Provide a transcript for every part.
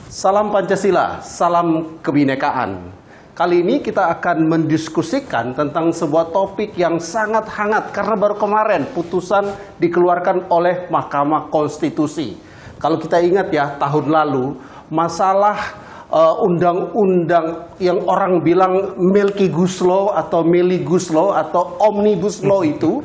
Salam Pancasila, salam kebinekaan. Kali ini kita akan mendiskusikan tentang sebuah topik yang sangat hangat karena baru kemarin putusan dikeluarkan oleh Mahkamah Konstitusi. Kalau kita ingat ya, tahun lalu masalah undang-undang yang orang bilang Melkigus Law atau Meligus Law atau Omnibus Law itu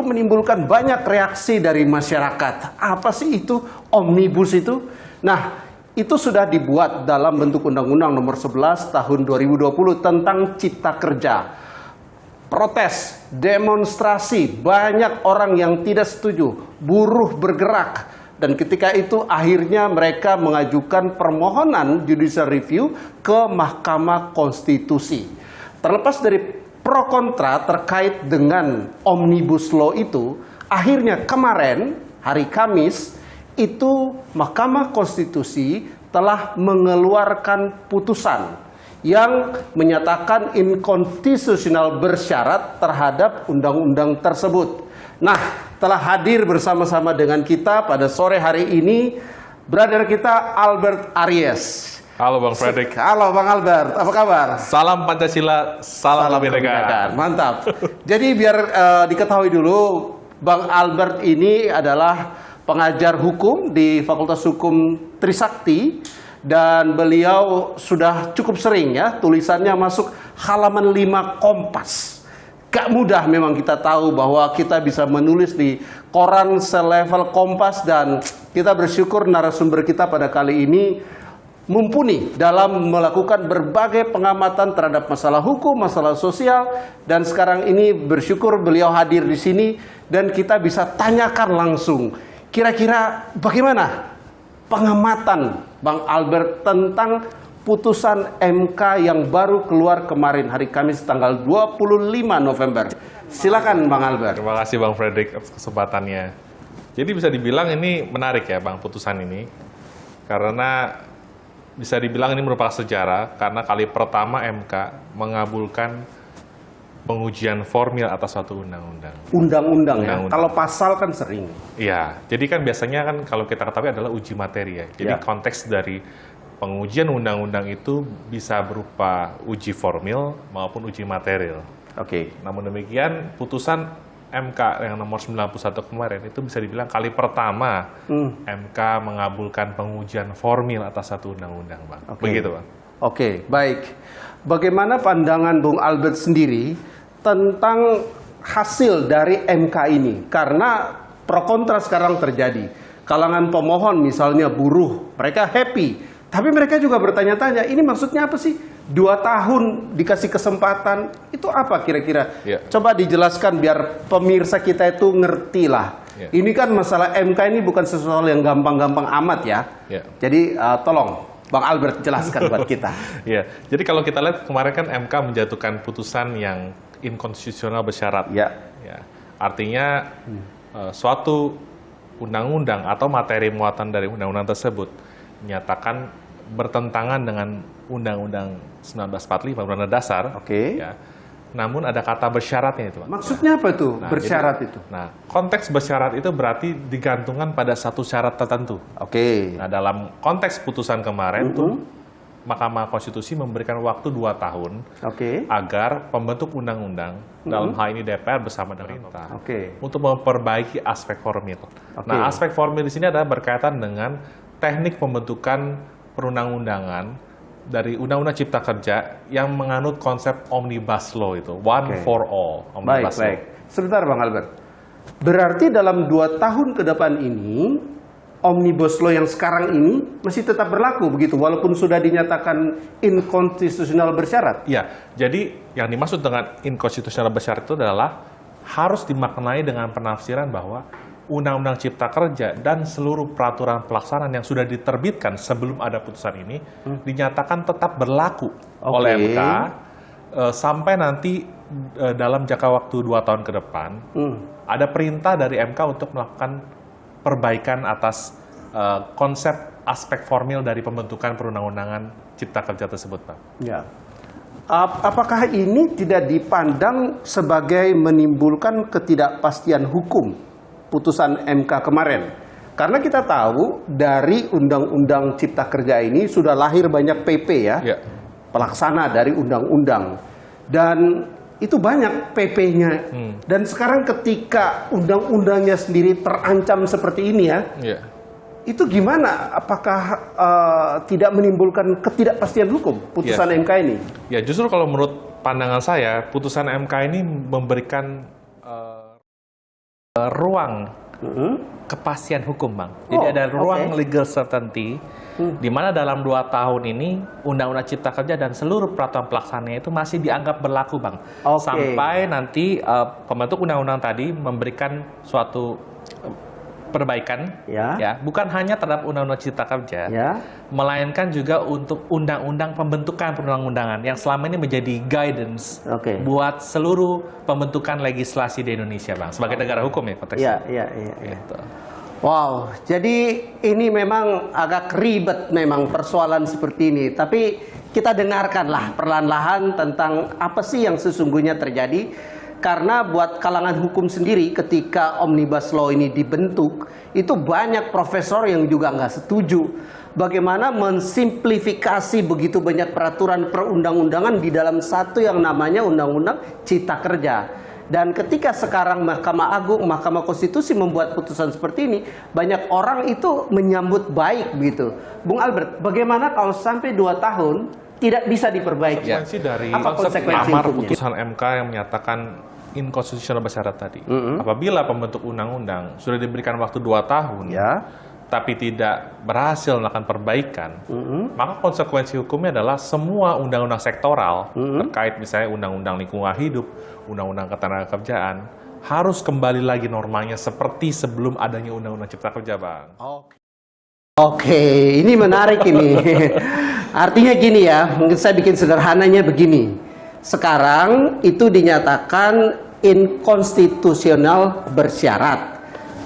menimbulkan banyak reaksi dari masyarakat. Apa sih itu Omnibus itu? Nah, itu sudah dibuat dalam bentuk Undang-Undang Nomor 11 Tahun 2020 tentang Cipta Kerja. Protes, demonstrasi, banyak orang yang tidak setuju, buruh bergerak. Dan ketika itu akhirnya mereka mengajukan permohonan judicial review ke Mahkamah Konstitusi. Terlepas dari pro kontra terkait dengan Omnibus Law itu, akhirnya kemarin, hari Kamis, itu Mahkamah Konstitusi telah mengeluarkan putusan yang menyatakan inkonstitusional bersyarat terhadap undang-undang tersebut. Nah, telah hadir bersama-sama dengan kita pada sore hari ini brother kita Albert Aries. Halo Bang Fredrik. Halo Bang Albert, apa kabar? Salam Pancasila, salam kebinekaan. Mantap. Jadi biar diketahui dulu, Bang Albert ini adalah pengajar hukum di Fakultas Hukum Trisakti dan beliau sudah cukup sering ya tulisannya masuk halaman 5 Kompas. Gak mudah memang kita tahu bahwa kita bisa menulis di koran selevel Kompas dan kita bersyukur narasumber kita pada kali ini mumpuni dalam melakukan berbagai pengamatan terhadap masalah hukum, masalah sosial, dan sekarang ini bersyukur beliau hadir di sini dan kita bisa tanyakan langsung. Kira-kira bagaimana pengamatan Bang Albert tentang putusan MK yang baru keluar kemarin hari Kamis tanggal 25 November. Silakan Bang Albert. Terima kasih Bang Fredrik atas kesempatannya. Jadi bisa dibilang ini menarik ya Bang putusan ini. Karena bisa dibilang ini merupakan sejarah karena kali pertama MK mengabulkan pengujian formil atas suatu undang-undang. Undang-undang ya. Kalau pasal kan sering. Iya. Jadi kan biasanya kan kalau kita ketahui adalah uji materi ya. Jadi konteks dari pengujian undang-undang itu bisa berupa uji formil maupun uji material. Oke. Namun demikian, putusan MK yang nomor 91 kemarin itu bisa dibilang kali pertama MK mengabulkan pengujian formil atas satu undang-undang, Bang. Begitu, Bang. Oke, baik. Bagaimana pandangan Bung Albert sendiri tentang hasil dari MK ini? Karena pro kontra sekarang terjadi. Kalangan pemohon misalnya buruh, mereka happy. Tapi mereka juga bertanya-tanya, ini maksudnya apa sih? 2 tahun dikasih kesempatan, itu apa kira-kira? Coba dijelaskan biar pemirsa kita itu ngerti lah. Ini kan masalah MK ini bukan sesuatu yang gampang-gampang amat ya. Jadi tolong Bang Albert jelaskan buat kita. Jadi kalau kita lihat kemarin kan MK menjatuhkan putusan yang inkonstitusional bersyarat. Artinya suatu undang-undang atau materi muatan dari undang-undang tersebut menyatakan bertentangan dengan Undang-Undang 1945, Undang-Undang Dasar. Namun ada kata bersyaratnya itu, Pak. Maksudnya apa itu bersyarat itu? Nah, konteks bersyarat itu berarti digantungkan pada satu syarat tertentu. Nah, dalam konteks putusan kemarin tuh Mahkamah Konstitusi memberikan waktu 2 tahun agar pembentuk undang-undang, dalam hal ini DPR bersama dengan pemerintah, untuk memperbaiki aspek formil. Nah, aspek formil di sini adalah berkaitan dengan teknik pembentukan perundang-undangan dari Undang-Undang Cipta Kerja yang menganut konsep Omnibus Law itu, one for all. Baik. Sebentar Bang Albert. Berarti dalam 2 tahun ke depan ini, Omnibus Law yang sekarang ini masih tetap berlaku begitu, walaupun sudah dinyatakan inkonstitusional bersyarat? Iya, jadi yang dimaksud dengan inkonstitusional bersyarat itu adalah harus dimaknai dengan penafsiran bahwa Undang-Undang Cipta Kerja dan seluruh peraturan pelaksanaan yang sudah diterbitkan sebelum ada putusan ini dinyatakan tetap berlaku oleh MK sampai nanti dalam jangka waktu 2 tahun ke depan ada perintah dari MK untuk melakukan perbaikan atas konsep aspek formil dari pembentukan perundang-undangan Cipta Kerja tersebut, Pak. Apakah ini tidak dipandang sebagai menimbulkan ketidakpastian hukum putusan MK kemarin? Karena kita tahu dari Undang-Undang Cipta Kerja ini sudah lahir banyak PP ya, pelaksana dari undang-undang. Dan itu banyak PP-nya. Dan sekarang ketika undang-undangnya sendiri terancam seperti ini ya, itu gimana? Apakah tidak menimbulkan ketidakpastian hukum putusan MK ini? Ya, justru kalau menurut pandangan saya, putusan MK ini memberikan ruang kepastian hukum, Bang. Jadi ada ruang legal certainty di mana dalam 2 tahun ini Undang-Undang Cipta Kerja dan seluruh peraturan pelaksananya itu masih dianggap berlaku, Bang. Sampai nanti pembentuk undang-undang tadi memberikan suatu perbaikan, ya, bukan hanya terhadap Undang-Undang Cipta Kerja, melainkan juga untuk undang-undang pembentukan perundang-undangan yang selama ini menjadi guidance buat seluruh pembentukan legislasi di Indonesia, Bang, sebagai negara hukum ya konteksnya. Gitu. Wow, jadi ini memang agak ribet memang persoalan seperti ini. Tapi kita dengarkanlah perlahan-lahan tentang apa sih yang sesungguhnya terjadi. Karena buat kalangan hukum sendiri ketika Omnibus Law ini dibentuk, itu banyak profesor yang juga nggak setuju. Bagaimana mensimplifikasi begitu banyak peraturan perundang-undangan di dalam satu yang namanya Undang-Undang Cipta Kerja. Dan ketika sekarang Mahkamah Agung, Mahkamah Konstitusi membuat putusan seperti ini, banyak orang itu menyambut baik begitu. Bung Albert, bagaimana kalau sampai 2 tahun tidak bisa diperbaiki? Konsekuensi dari konsekuensi amar hukumnya? putusan MK yang menyatakan inkonstitusional bersyarat tadi. Apabila pembentuk undang-undang sudah diberikan waktu 2 tahun, tapi tidak berhasil melakukan perbaikan, maka konsekuensi hukumnya adalah semua undang-undang sektoral terkait misalnya undang-undang lingkungan hidup, undang-undang ketenagakerjaan harus kembali lagi normanya seperti sebelum adanya undang-undang Cipta Kerja, Bang. Oke, ini menarik ini. Artinya gini ya, mungkin saya bikin sederhananya begini. Sekarang itu dinyatakan inkonstitusional bersyarat.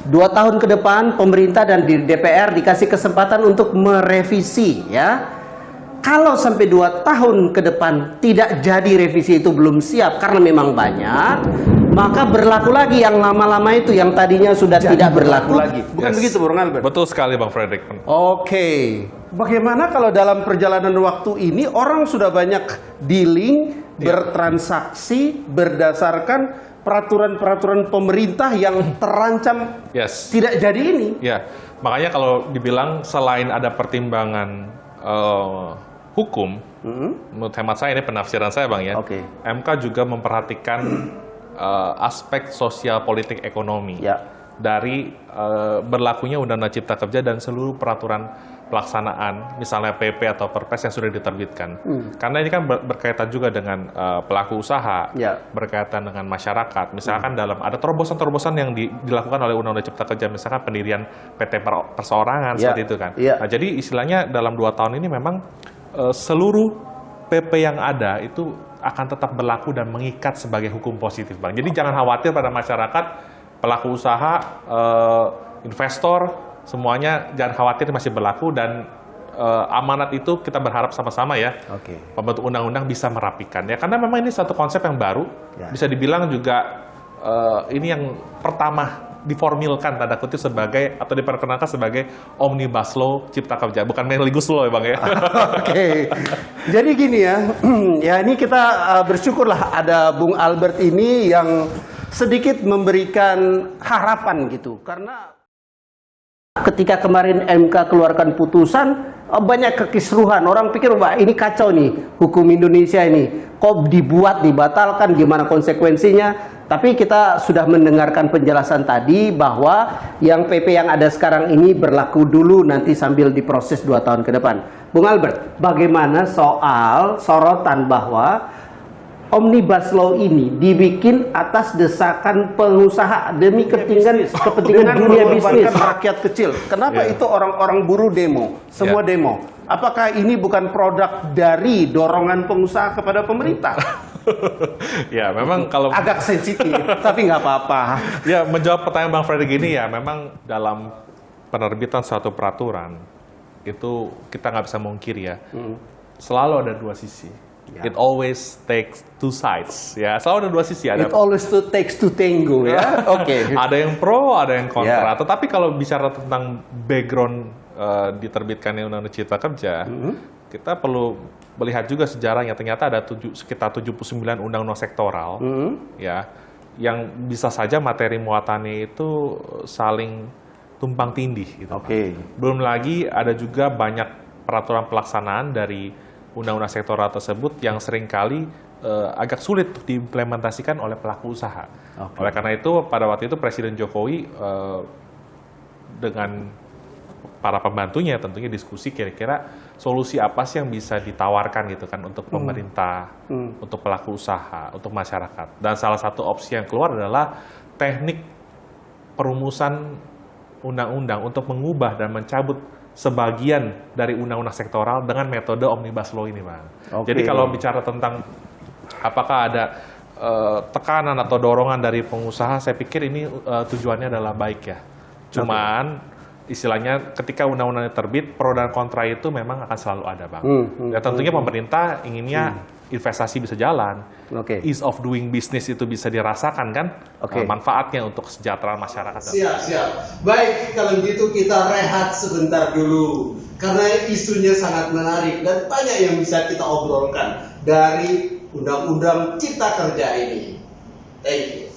2 tahun ke depan pemerintah dan di DPR dikasih kesempatan untuk merevisi ya. Kalau sampai 2 tahun ke depan tidak jadi revisi itu belum siap karena memang banyak, maka berlaku lagi yang lama-lama itu yang tadinya sudah tidak berlaku lagi. Bukan begitu, Bung Albert? Betul sekali, Bang Frederick. Oke. Bagaimana kalau dalam perjalanan waktu ini orang sudah banyak dealing, bertransaksi berdasarkan peraturan-peraturan pemerintah yang terancam tidak jadi ini? Ya, makanya kalau dibilang selain ada pertimbangan hukum, menurut hemat saya ini penafsiran saya, Bang ya. MK juga memperhatikan aspek sosial politik ekonomi dari berlakunya Undang-Undang Cipta Kerja dan seluruh peraturan pelaksanaan, misalnya PP atau Perpres yang sudah diterbitkan. Karena ini kan berkaitan juga dengan pelaku usaha, berkaitan dengan masyarakat. Misalkan ada terobosan-terobosan yang dilakukan oleh Undang-Undang Cipta Kerja, misalkan pendirian PT perseorangan seperti itu kan. Nah, jadi istilahnya dalam 2 tahun ini memang seluruh PP yang ada itu akan tetap berlaku dan mengikat sebagai hukum positif, Bang. Jadi jangan khawatir pada masyarakat, pelaku usaha, investor, semuanya jangan khawatir masih berlaku dan amanat itu kita berharap sama-sama ya. Pembentuk undang-undang bisa merapikan ya, karena memang ini satu konsep yang baru, bisa dibilang juga ini yang pertama diformilkan tanda kutip sebagai atau diperkenalkan sebagai Omnibus Law Cipta Kerja, bukan Mendikbud Law ya, Bang ya. Jadi gini ya, ya ini kita bersyukurlah ada Bung Albert ini yang sedikit memberikan harapan gitu, karena ketika kemarin MK keluarkan putusan, banyak kekisruhan. Orang pikir, wah ini kacau nih hukum Indonesia ini. Kok dibatalkan, gimana konsekuensinya. Tapi kita sudah mendengarkan penjelasan tadi bahwa yang PP yang ada sekarang ini berlaku dulu nanti sambil diproses 2 tahun ke depan. Bung Albert, bagaimana soal sorotan bahwa Omnibus Law ini dibikin atas desakan pengusaha demi kepentingan dunia bisnis rakyat kecil. Kenapa itu orang-orang buruh demo, semua demo? Apakah ini bukan produk dari dorongan pengusaha kepada pemerintah? Ya, memang kalau agak sensitif, tapi nggak apa-apa. Ya, menjawab pertanyaan Bang Frederick gini ya, memang dalam penerbitan suatu peraturan itu kita nggak bisa mungkir ya, selalu ada 2 sisi. It always takes two sides, ya. Selalu ada dua sisi. It always takes to tango, ya. Oke. Ada yang pro, ada yang kontra. Ya. Tetapi kalau bicara tentang background diterbitkannya Undang-Undang Cipta Kerja, kita perlu melihat juga sejarahnya. Ternyata ada sekitar 79 undang-undang sektoral, ya, yang bisa saja materi muatannya itu saling tumpang tindih. Gitu, Oke. Belum lagi ada juga banyak peraturan pelaksanaan dari undang-undang sektoral tersebut yang seringkali agak sulit untuk diimplementasikan oleh pelaku usaha. Oke. Oleh karena itu, pada waktu itu Presiden Jokowi dengan para pembantunya tentunya diskusi kira-kira solusi apa sih yang bisa ditawarkan gitu kan untuk pemerintah, untuk pelaku usaha, untuk masyarakat. Dan salah satu opsi yang keluar adalah teknik perumusan undang-undang untuk mengubah dan mencabut sebagian dari undang-undang sektoral dengan metode omnibus law ini, Bang. Oke. Jadi kalau bicara tentang apakah ada tekanan atau dorongan dari pengusaha, saya pikir ini tujuannya adalah baik ya. Cuman istilahnya ketika undang-undangnya terbit, pro dan kontra itu memang akan selalu ada, Bang. Ya tentunya pemerintah inginnya investasi bisa jalan, ease of doing business itu bisa dirasakan kan, manfaatnya untuk kesejahteraan masyarakat. Siap. Baik, kalau gitu kita rehat sebentar dulu. Karena isunya sangat menarik dan banyak yang bisa kita obrolkan dari Undang-Undang Cipta Kerja ini. Thank you.